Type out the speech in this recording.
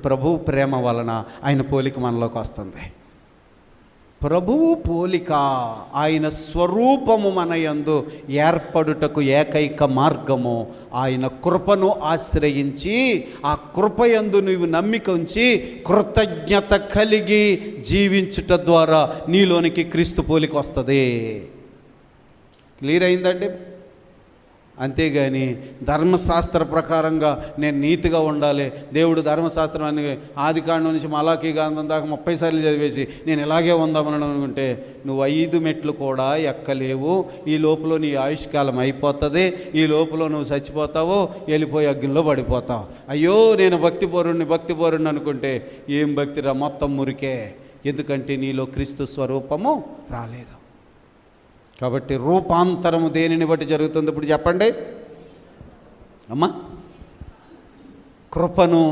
ప్రభువు ప్రేమ వలన ఆయన పోలిక మనలోకి వస్తుంది. ప్రభువు పోలిక, ఆయన స్వరూపము మన యందు ఏర్పడుటకు ఏకైక మార్గము ఆయన కృపను ఆశ్రయించి, ఆ కృపయందు నీవు నమ్మిక ఉంచి కృతజ్ఞత కలిగి జీవించుట ద్వారా నీలోనికి క్రీస్తు పోలిక వస్తుంది. క్లియర్ అయిందండి? అంతేగాని ధర్మశాస్త్ర ప్రకారంగా నేను నీతిగా ఉండాలి, దేవుడు ధర్మశాస్త్రాన్ని ఆదికాండం నుంచి మలాకీ గ్రంథం దాకా 30 సార్లు చదివేసి నేను ఇలాగే ఉందామని అనుకుంటే నువ్వు 5 మెట్లు కూడా ఎక్కలేవు. ఈ లోపల నీ ఆయుష్కాలం అయిపోతుంది, ఈ లోపల నువ్వు చచ్చిపోతావు, వెళ్ళిపోయి అగ్నిలో పడిపోతావు. అయ్యో నేను భక్తిపరుణ్ణి అనుకుంటే ఏం భక్తిరా, మొత్తం మురికే. ఎందుకంటే నీలో క్రీస్తు స్వరూపము రాలేదు. కాబట్టి రూపాంతరము దేనిని బట్టి జరుగుతుంది? ఇప్పుడు చెప్పండి అమ్మా. కృపను